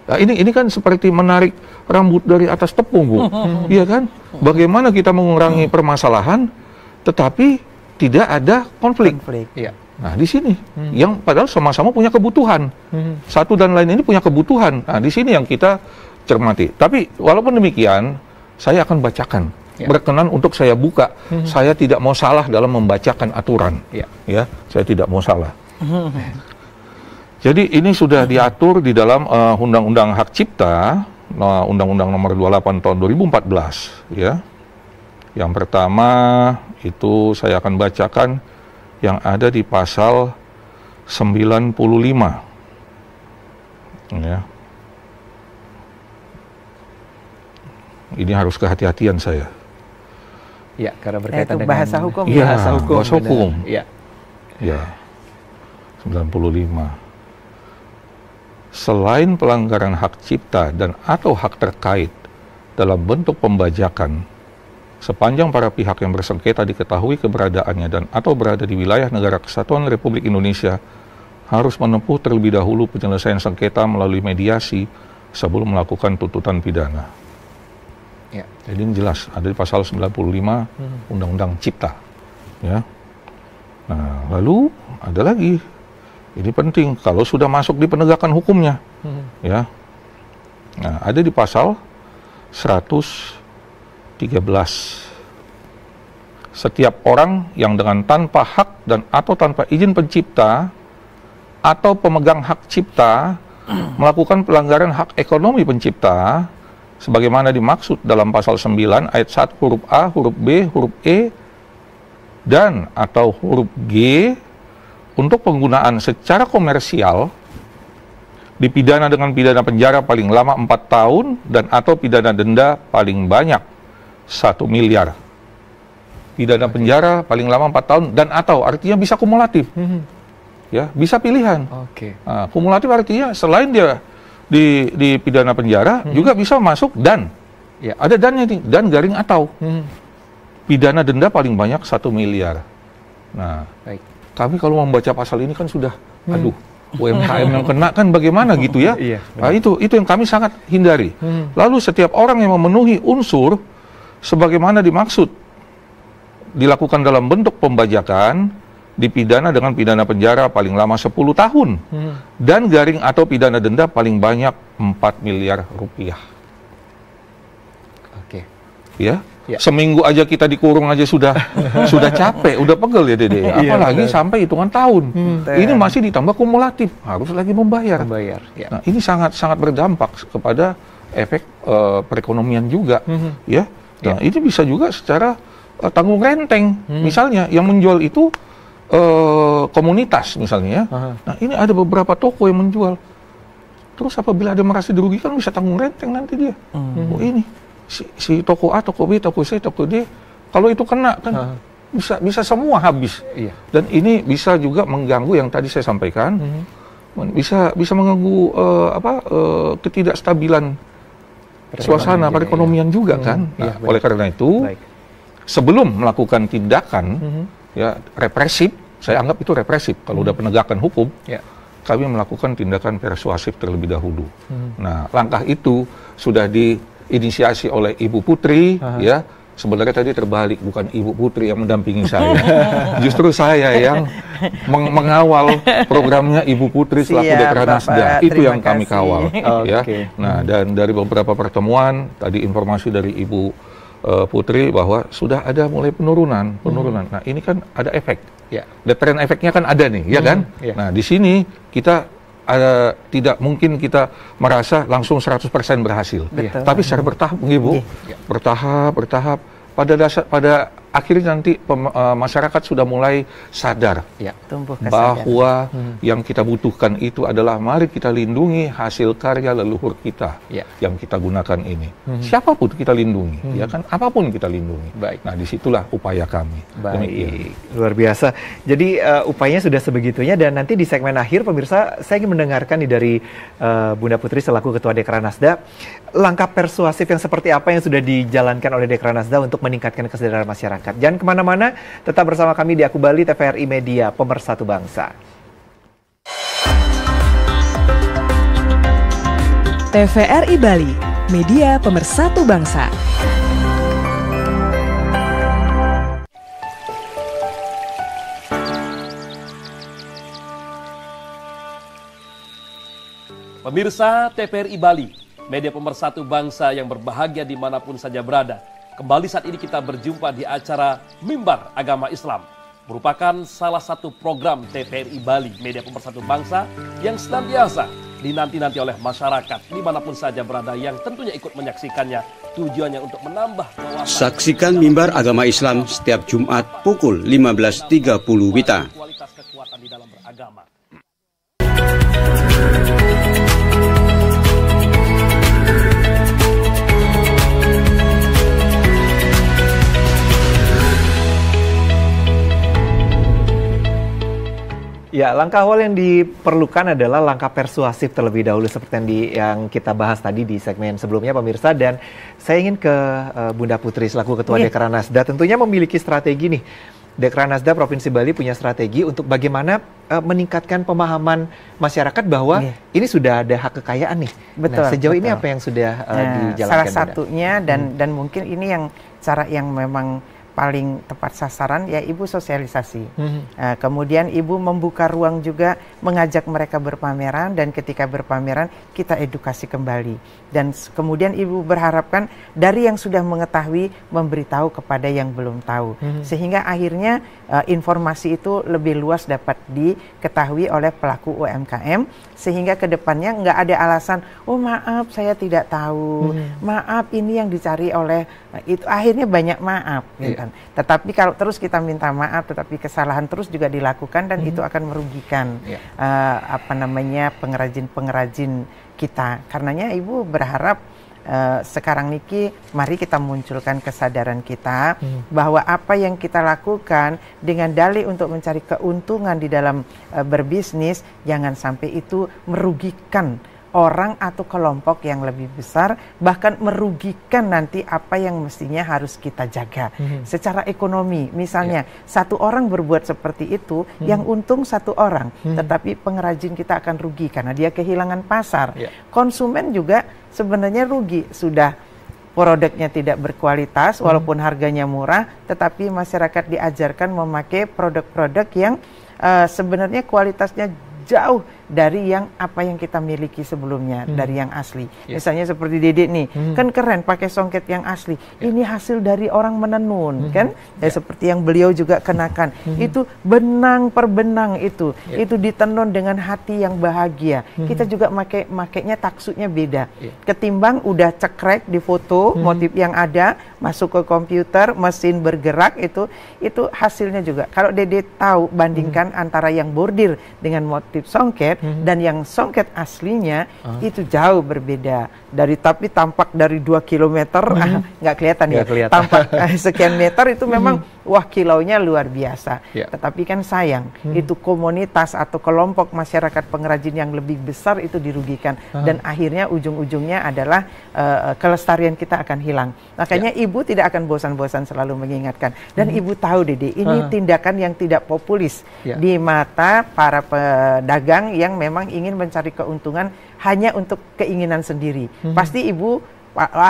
Nah, ini kan seperti menarik rambut dari atas tepung, Bu. Iya kan? Bagaimana kita mengurangi permasalahan, tetapi tidak ada konflik. Nah, di sini yang padahal sama-sama punya kebutuhan. Satu dan lain ini punya kebutuhan. Nah, di sini yang kita cermati. Tapi walaupun demikian, saya akan bacakan. Berkenan untuk saya buka. Saya tidak mau salah dalam membacakan aturan. Ya, saya tidak mau salah. Jadi ini sudah diatur di dalam Undang-Undang Hak Cipta, Undang-Undang Nomor 28 Tahun 2014. Ya, yang pertama itu saya akan bacakan yang ada di pasal 95. Ya. Ini harus kehati-hatian saya. Ya, karena berkaitan dengan bahasa hukum. Ya, bahasa hukum. Ya. Ya. 95. Selain pelanggaran hak cipta dan atau hak terkait dalam bentuk pembajakan, sepanjang para pihak yang bersengketa diketahui keberadaannya dan atau berada di wilayah Negara Kesatuan Republik Indonesia, harus menempuh terlebih dahulu penyelesaian sengketa melalui mediasi sebelum melakukan tuntutan pidana. Ya. Jadi ini jelas ada di pasal 95 Undang-Undang Cipta. Ya. Nah, lalu ada lagi. Ini penting kalau sudah masuk di penegakan hukumnya. Ya. Nah, ada di pasal 113. Setiap orang yang dengan tanpa hak dan atau tanpa izin pencipta atau pemegang hak cipta melakukan pelanggaran hak ekonomi pencipta sebagaimana dimaksud dalam pasal 9 ayat 1 huruf A, huruf B, huruf E dan atau huruf G untuk penggunaan secara komersial dipidana dengan pidana penjara paling lama 4 tahun dan atau pidana denda paling banyak 1 miliar. Pidana penjara paling lama 4 tahun dan atau artinya bisa kumulatif. Ya, bisa pilihan. Nah, kumulatif artinya selain dia di pidana penjara juga bisa masuk dan ada dannya nih, dan garing atau pidana denda paling banyak 1 miliar. Nah, kami kalau membaca pasal ini kan sudah aduh, UMKM yang kena kan bagaimana gitu ya. Nah, itu yang kami sangat hindari. Lalu setiap orang yang memenuhi unsur sebagaimana dimaksud dilakukan dalam bentuk pembajakan dipidana dengan pidana penjara paling lama 10 tahun dan garing atau pidana denda paling banyak 4 miliar rupiah. Ya. Seminggu aja kita dikurung aja sudah capek, udah pegel ya Dede. Apalagi sampai hitungan tahun. Ini masih ditambah kumulatif, harus lagi membayar. Nah, ini sangat berdampak kepada efek perekonomian juga, ya. Nah, ini bisa juga secara tanggung renteng. Misalnya yang menjual itu komunitas misalnya, ya. Nah, ini ada beberapa toko yang menjual. Terus apabila ada merasa dirugikan bisa tanggung renteng nanti dia. Oh ini. Si toko A, toko B, toko C, toko D, kalau itu kena kan bisa semua habis. Dan ini bisa juga mengganggu yang tadi saya sampaikan, bisa mengganggu ketidakstabilan suasana perekonomian juga kan. Nah, oleh karena itu, sebelum melakukan tindakan ya represif, saya anggap itu represif. Kalau udah penegakan hukum, kami melakukan tindakan persuasif terlebih dahulu. Nah, langkah itu sudah diinisiasi oleh Ibu Putri, ya. Sebenarnya tadi terbalik, bukan Ibu Putri yang mendampingi saya. Justru saya yang mengawal programnya Ibu Putri selaku Dekranasda. Itu yang kami kawal. Ya. Nah, dan dari beberapa pertemuan, tadi informasi dari Ibu Putri bahwa sudah ada mulai penurunan. Nah, ini kan ada efek. Deteren efeknya kan ada nih, ya kan? Nah, di sini kita tidak mungkin kita merasa langsung 100% berhasil. Tapi secara bertahap, Ibu. Bertahap. Pada akhirnya nanti masyarakat sudah mulai sadar bahwa yang kita butuhkan itu adalah mari kita lindungi hasil karya leluhur kita yang kita gunakan ini. Siapapun kita lindungi, ya kan? Apapun kita lindungi. Nah, disitulah upaya kami. Demikian. Luar biasa. Jadi upayanya sudah sebegitunya, dan nanti di segmen akhir pemirsa saya ingin mendengarkan nih dari Bunda Putri selaku Ketua Dekranasda, langkah persuasif yang seperti apa yang sudah dijalankan oleh Dekranasda untuk meningkatkan kesadaran masyarakat. Jangan kemana-mana, tetap bersama kami di Aku Bali, TVRI Media Pemersatu Bangsa. TVRI Bali, Media Pemersatu Bangsa. Pemirsa TVRI Bali, Media Pemersatu Bangsa yang berbahagia dimanapun saja berada. Kembali saat ini kita berjumpa di acara Mimbar Agama Islam. Merupakan salah satu program TVRI Bali, Media Pemersatu Bangsa, yang senantiasa dinanti-nanti oleh masyarakat dimanapun saja berada yang tentunya ikut menyaksikannya. Tujuannya untuk menambah wawasan. Saksikan Mimbar Agama Islam setiap Jumat pukul 15.30 WITA. Kualitas kekuatan di dalam beragama. Ya, langkah awal yang diperlukan adalah langkah persuasif terlebih dahulu seperti yang kita bahas tadi di segmen sebelumnya pemirsa, dan saya ingin ke Bunda Putri selaku Ketua Dekranasda tentunya memiliki strategi nih. Dekranasda Provinsi Bali punya strategi untuk bagaimana meningkatkan pemahaman masyarakat bahwa ini sudah ada hak kekayaan nih. Nah, sejauh ini apa yang sudah dijalankan? Salah satunya dan mungkin ini yang cara yang memang paling tepat sasaran ya Ibu sosialisasi. Kemudian Ibu membuka ruang juga mengajak mereka berpameran, dan ketika berpameran kita edukasi kembali. Dan kemudian Ibu berharapkan dari yang sudah mengetahui memberitahu kepada yang belum tahu. Sehingga akhirnya informasi itu lebih luas dapat diketahui oleh pelaku UMKM, sehingga kedepannya nggak ada alasan, oh maaf saya tidak tahu, maaf ini yang dicari oleh itu akhirnya banyak maaf, kan. Tetapi kalau terus kita minta maaf, tetapi kesalahan terus juga dilakukan dan itu akan merugikan pengrajin-pengrajin kita. Karenanya Ibu berharap sekarang niki mari kita munculkan kesadaran kita bahwa apa yang kita lakukan dengan dalih untuk mencari keuntungan di dalam berbisnis, jangan sampai itu merugikan orang atau kelompok yang lebih besar, bahkan merugikan nanti apa yang mestinya harus kita jaga secara ekonomi. Misalnya satu orang berbuat seperti itu, yang untung satu orang, tetapi pengrajin kita akan rugi karena dia kehilangan pasar. Konsumen juga sebenarnya rugi, sudah produknya tidak berkualitas walaupun harganya murah, tetapi masyarakat diajarkan memakai produk-produk yang sebenarnya kualitasnya jauh dari yang apa yang kita miliki sebelumnya, dari yang asli. Misalnya seperti Dedek nih, kan keren pakai songket yang asli. Ini hasil dari orang menenun, kan? Ya, seperti yang beliau juga kenakan. Itu benang per benang itu ditenun dengan hati yang bahagia. Kita juga makainya taksutnya beda. Ketimbang udah cekrek di foto motif yang ada, masuk ke komputer, mesin bergerak itu hasilnya juga. Kalau Dedek tahu bandingkan antara yang bordir dengan motif songket dan yang songket aslinya itu jauh berbeda. Tapi tampak dari 2 kilometer nggak kelihatan ya. Tampak sekian meter itu memang wah kilaunya luar biasa. Tetapi kan sayang itu komunitas atau kelompok masyarakat pengrajin yang lebih besar itu dirugikan dan akhirnya ujung-ujungnya adalah kelestarian kita akan hilang. Makanya Ibu tidak akan bosan-bosan selalu mengingatkan. Dan Ibu tahu Dede, ini tindakan yang tidak populis di mata para pedagang yang memang ingin mencari keuntungan hanya untuk keinginan sendiri. Pasti Ibu,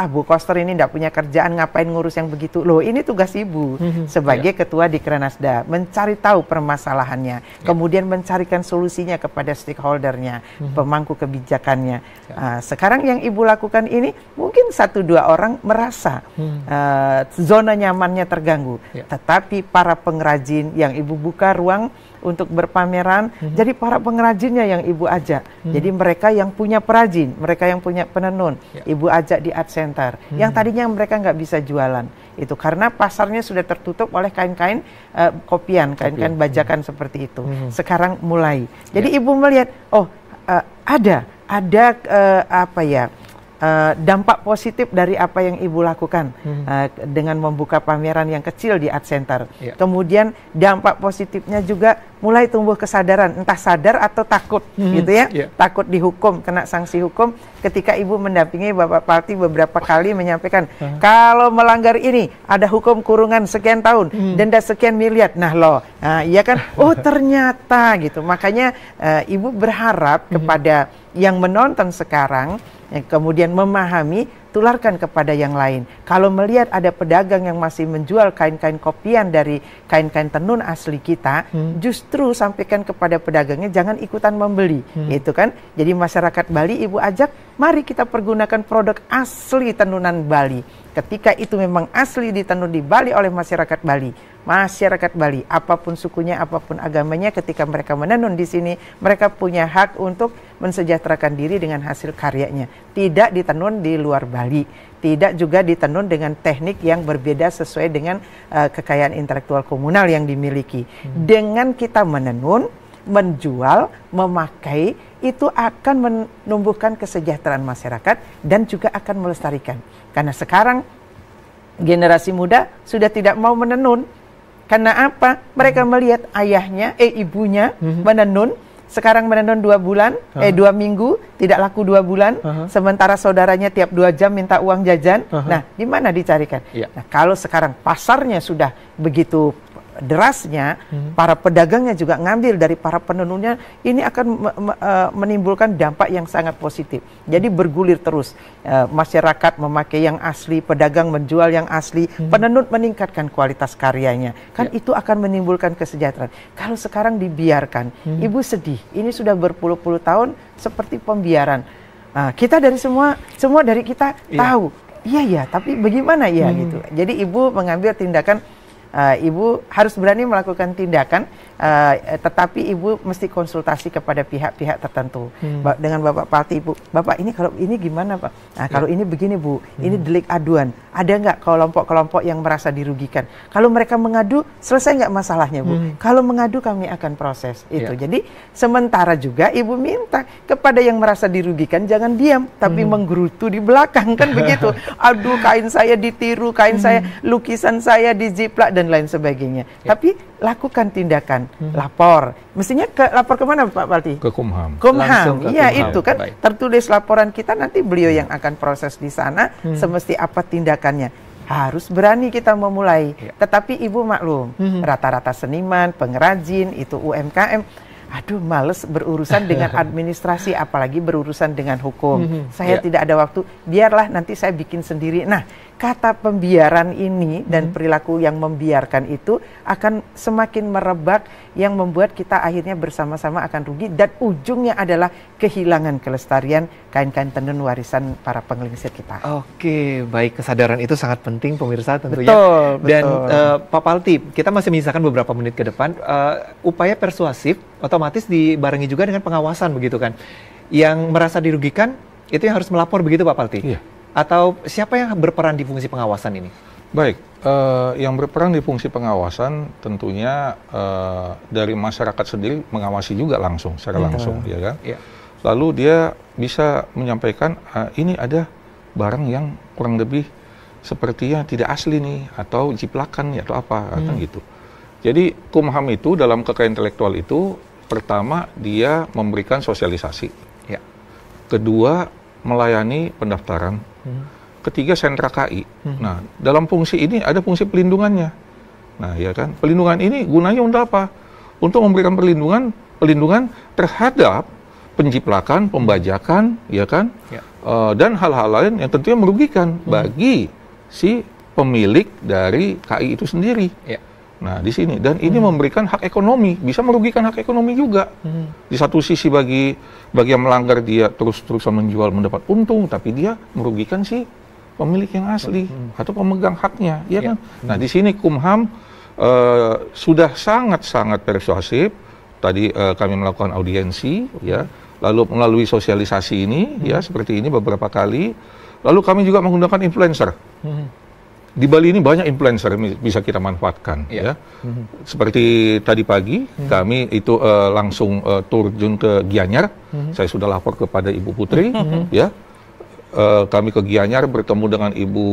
Bu Koster ini tidak punya kerjaan, ngapain ngurus yang begitu. Loh, ini tugas Ibu sebagai ketua Dikranasda, mencari tahu permasalahannya, kemudian mencarikan solusinya kepada stakeholdernya, pemangku kebijakannya. Sekarang yang Ibu lakukan ini, mungkin 1-2 orang merasa zona nyamannya terganggu. Tetapi para pengrajin yang Ibu buka ruang untuk berpameran, jadi para pengrajinnya yang Ibu ajak. Jadi mereka yang punya perajin, mereka yang punya penenun, Ibu ajak di art center. Yang tadinya mereka nggak bisa jualan, itu karena pasarnya sudah tertutup oleh kain-kain kopian, kain-kain bajakan seperti itu. Sekarang mulai. Jadi Ibu melihat, ada dampak positif dari apa yang Ibu lakukan dengan membuka pameran yang kecil di art center. Kemudian dampak positifnya juga mulai tumbuh kesadaran, entah sadar atau takut, gitu ya. Takut dihukum, kena sanksi hukum. Ketika Ibu mendampingi Bapak Palti beberapa kali menyampaikan, kalau melanggar ini ada hukum kurungan sekian tahun, denda sekian miliar. Iya kan? Oh ternyata gitu. Makanya Ibu berharap kepada yang menonton sekarang, yang kemudian memahami, tularkan kepada yang lain. Kalau melihat ada pedagang yang masih menjual kain-kain kopian dari kain-kain tenun asli kita, justru sampaikan kepada pedagangnya jangan ikutan membeli, itu kan. Jadi masyarakat Bali Ibu ajak, mari kita pergunakan produk asli tenunan Bali. Ketika itu memang asli ditenun di Bali oleh masyarakat Bali. Masyarakat Bali, apapun sukunya, apapun agamanya, ketika mereka menenun di sini, mereka punya hak untuk mensejahterakan diri dengan hasil karyanya. Tidak ditenun di luar Bali, tidak juga ditenun dengan teknik yang berbeda sesuai dengan kekayaan intelektual komunal yang dimiliki. Dengan kita menenun, menjual, memakai, itu akan menumbuhkan kesejahteraan masyarakat dan juga akan melestarikan. Karena sekarang generasi muda sudah tidak mau menenun. Karena apa? Mereka melihat ayahnya, ibunya menenun, sekarang menenun 2 bulan, 2 minggu, tidak laku 2 bulan, sementara saudaranya tiap 2 jam minta uang jajan. Nah, di mana dicarikan? Nah, kalau sekarang pasarnya sudah begitu derasnya, para pedagangnya juga ngambil dari para penenunnya, ini akan menimbulkan dampak yang sangat positif. Jadi bergulir terus, masyarakat memakai yang asli, pedagang menjual yang asli, penenun meningkatkan kualitas karyanya, kan itu akan menimbulkan kesejahteraan. Kalau sekarang dibiarkan, Ibu sedih, ini sudah berpuluh-puluh tahun seperti pembiaran. Kita dari semua dari kita tahu, iya tapi bagaimana ya gitu. Jadi Ibu mengambil tindakan, Ibu harus berani melakukan tindakan tetapi Ibu mesti konsultasi kepada pihak-pihak tertentu. Dengan Bapak Palti, Ibu, Bapak ini kalau ini gimana Pak? Nah, kalau ini begini Bu, ini delik aduan. Ada nggak kelompok-kelompok yang merasa dirugikan? Kalau mereka mengadu, selesai nggak masalahnya Bu? Kalau mengadu kami akan proses itu. Jadi sementara juga Ibu minta kepada yang merasa dirugikan jangan diam, tapi menggerutu di belakang kan begitu. Aduh, kain saya ditiru, kain saya, lukisan saya dijiplak dan lain sebagainya. Tapi lakukan tindakan, lapor. Mestinya lapor kemana Pak Palti? Ke Kumham. Kumham, iya Kumham. itu kan. Baik. Tertulis laporan kita, nanti beliau yang akan proses di sana. Semesti apa tindakannya? Harus berani kita memulai. Tetapi Ibu maklum, rata-rata seniman, pengrajin, itu UMKM. Aduh, males berurusan dengan administrasi, apalagi berurusan dengan hukum. Saya tidak ada waktu, biarlah nanti saya bikin sendiri. Nah, kata pembiaran ini dan perilaku yang membiarkan itu akan semakin merebak, yang membuat kita akhirnya bersama-sama akan rugi, dan ujungnya adalah kehilangan kelestarian kain-kain tenun warisan para penglingsir kita. Oke, baik, kesadaran itu sangat penting pemirsa tentunya. Betul, Dan betul. Pak Palti, kita masih menyisakan beberapa menit ke depan. Upaya persuasif otomatis dibarengi juga dengan pengawasan begitu kan. Yang merasa dirugikan itu yang harus melapor begitu Pak Palti? Iya. Atau siapa yang berperan di fungsi pengawasan ini? Baik, yang berperan di fungsi pengawasan tentunya dari masyarakat sendiri mengawasi juga langsung, secara langsung, ya kan? Iya. Lalu dia bisa menyampaikan ini ada barang yang kurang lebih sepertinya tidak asli nih, atau jiplakan ya, atau apa, kan gitu. Jadi Kumham itu dalam kekayaan intelektual itu pertama dia memberikan sosialisasi, Ya. kedua melayani pendaftaran. Ketiga, sentra KI. Nah, dalam fungsi ini ada fungsi pelindungannya. Nah, ya kan, pelindungan ini gunanya untuk apa? Untuk memberikan pelindungan terhadap penjiplakan, pembajakan, ya kan, Ya. Dan hal-hal lain yang tentunya merugikan bagi si pemilik dari KI itu sendiri. Ya. Nah, di sini, dan ini memberikan hak ekonomi, bisa merugikan hak ekonomi juga. Di satu sisi bagi yang melanggar dia terus-terusan menjual mendapat untung, tapi dia merugikan si pemilik yang asli atau pemegang haknya, ya kan? Nah, di sini Kumham sudah sangat-sangat persuasif. Tadi kami melakukan audiensi, ya, lalu melalui sosialisasi ini, ya, seperti ini beberapa kali. Lalu kami juga menggunakan influencer. Di Bali ini banyak influencer yang bisa kita manfaatkan, ya. Seperti tadi pagi kami itu langsung turun ke Gianyar. Saya sudah lapor kepada Ibu Putri, ya. Kami ke Gianyar bertemu dengan Ibu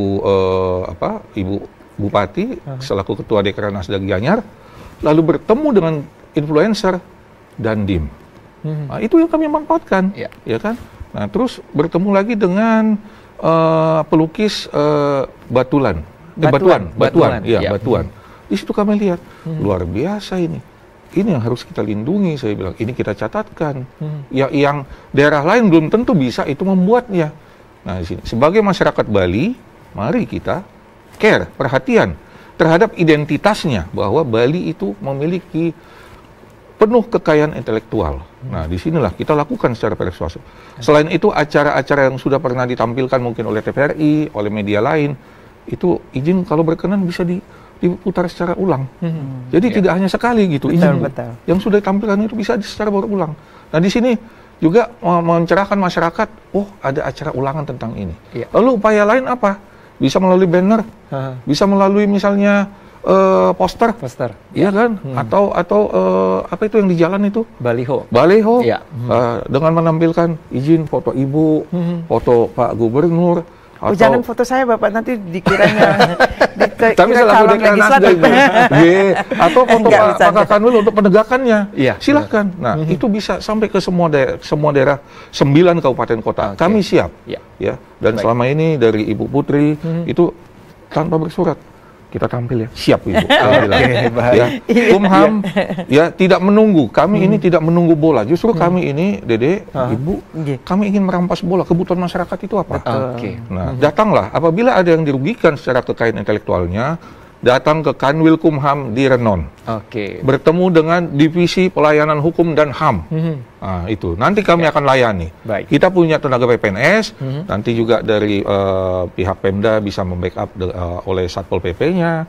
Bupati selaku Ketua Dekranasda Gianyar, lalu bertemu dengan influencer dan DIM. Nah, itu yang kami manfaatkan, ya kan. Nah, terus bertemu lagi dengan pelukis Batuan. Di situ kami lihat luar biasa ini. Ini yang harus kita lindungi, saya bilang. Ini kita catatkan. Ya, yang daerah lain belum tentu bisa itu membuatnya. Nah, di sini sebagai masyarakat Bali, mari kita care, perhatian terhadap identitasnya, bahwa Bali itu memiliki penuh kekayaan intelektual. Nah, disinilah kita lakukan secara persuasif. Selain itu, acara-acara yang sudah pernah ditampilkan mungkin oleh TVRI, oleh media lain, itu izin kalau berkenan bisa diputar secara ulang. Jadi tidak hanya sekali gitu. Betul. Yang sudah ditampilkan itu bisa secara berulang. Nah, di sini juga mencerahkan masyarakat, oh ada acara ulangan tentang ini. Lalu upaya lain apa? Bisa melalui banner, bisa melalui misalnya poster, iya kan? Atau apa itu yang di jalan itu? Baliho. Dengan menampilkan izin foto ibu, foto Pak Gubernur. Jangan foto saya Bapak, nanti dikiranya tapi calon legislatif. Atau foto Pak Kanwil untuk penegakannya. Silahkan. Nah, itu bisa sampai ke semua daerah 9 kabupaten kota. Kami siap. Ya. Dan selama ini dari Ibu Putri itu tanpa bersurat kita tampil, ya, siap Ibu. Ya. Kumham ya tidak menunggu. Kami ini tidak menunggu bola. Justru kami ini, Dede, Ibu, kami ingin merampas bola. Kebutuhan masyarakat itu apa? Nah, datanglah apabila ada yang dirugikan secara kekayaan intelektualnya, datang ke Kanwil Kumham di Renon. Bertemu dengan Divisi Pelayanan Hukum dan HAM. Nah, itu nanti kami akan layani. Kita punya tenaga PPNS, nanti juga dari pihak Pemda bisa membackup oleh Satpol PP-nya.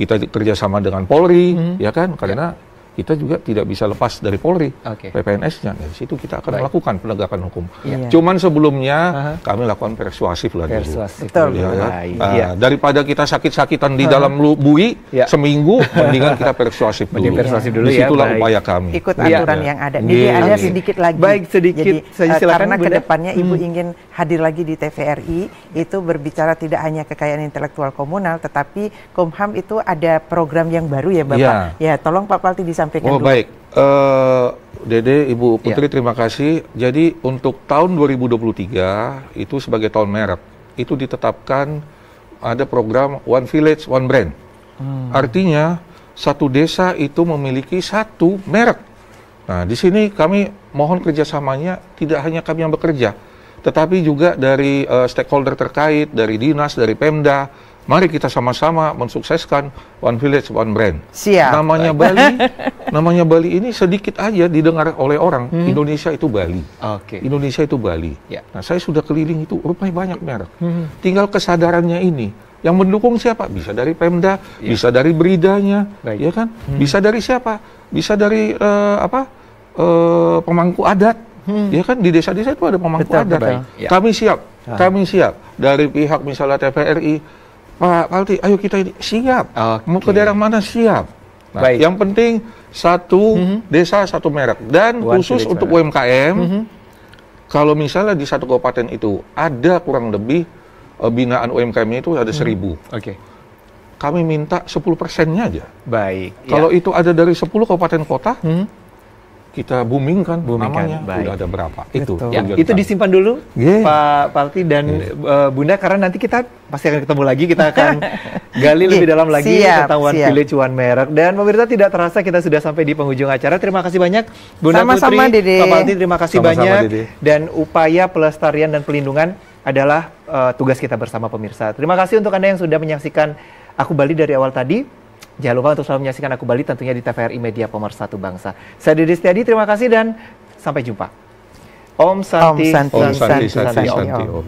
Kita kerjasama dengan Polri, ya kan? Karena kita juga tidak bisa lepas dari Polri, Oke. PPNS-nya. Dari situ kita akan Baik. melakukan penegakan hukum. Iya. Cuman sebelumnya kami lakukan persuasif lah dulu. Persuasif. Betul. Ya, ya. Baik. Ah, Iya. daripada kita sakit-sakitan di dalam bui Ya. seminggu, mendingan kita persuasif Mending dulu. persuasif dulu ya, Disitulah baik. upaya kami. Ikut Iya. aturan yang ada. Iya. Jadi ada Iya. sedikit lagi. Baik, sedikit Jadi, saja, silakan, karena Bunda. kedepannya Ibu ingin hadir lagi di TVRI, itu berbicara tidak hanya kekayaan intelektual komunal, tetapi Komham itu ada program yang baru ya Bapak. Ya, tolong Pak Palti disampaikan Oh dulu. baik, Dede, Ibu Putri, terima kasih. Jadi untuk tahun 2023 itu sebagai tahun merek, itu ditetapkan ada program One Village, One Brand. Artinya satu desa itu memiliki satu merek. Nah, di sini kami mohon kerjasamanya tidak hanya kami yang bekerja, tetapi juga dari stakeholder terkait, dari dinas, dari Pemda. Mari kita sama-sama mensukseskan One Village, One Brand. Siap. Namanya Bali ini sedikit aja didengar oleh orang. Indonesia itu Bali. Oke. Indonesia itu Bali. Ya. Nah, saya sudah keliling itu, rupanya banyak merek. Tinggal kesadarannya ini. Yang mendukung siapa? Bisa dari Pemda, bisa dari beridanya, Baik. ya kan? Bisa dari siapa? Bisa dari pemangku adat. Ya kan di desa-desa itu ada pemangku Betul, adat. betul. Ya. Kami siap dari pihak misalnya TVRI, Pak Palti, ayo kita ini siap. Mau ke daerah mana siap. Nah, Baik. yang penting satu desa satu merek dan One khusus village untuk merek. UMKM. Kalau misalnya di satu kabupaten itu ada kurang lebih binaan UMKM itu ada 1000. Oke. Kami minta 10%-nya aja. Baik. Kalau itu ada dari 10 kabupaten kota, kita boomingkan namanya. Baik. Udah ada berapa? Itu. Betul. Ya, tujuan itu kami. disimpan dulu, Yeah. Pak Palti dan Bunda, karena nanti kita pasti akan ketemu lagi, kita akan gali lebih dalam lagi Siap, tentang One siap. Village, One Merek. Dan pemirsa, tidak terasa kita sudah sampai di penghujung acara. Terima kasih banyak Bunda Sama-sama, Putri, Dede. Pak Palti, terima kasih Sama-sama, banyak. Dede. Dan upaya pelestarian dan pelindungan adalah tugas kita bersama pemirsa. Terima kasih untuk Anda yang sudah menyaksikan Aku Bali dari awal tadi. Jangan lupa untuk selalu menyaksikan Aku Bali tentunya di TVRI Media Pemersatu Bangsa. Saya Dede Setiadi, terima kasih dan sampai jumpa. Om Santi, Om Santi, Om Santi, Santi, Santi, Santi, Santi, Om. Om.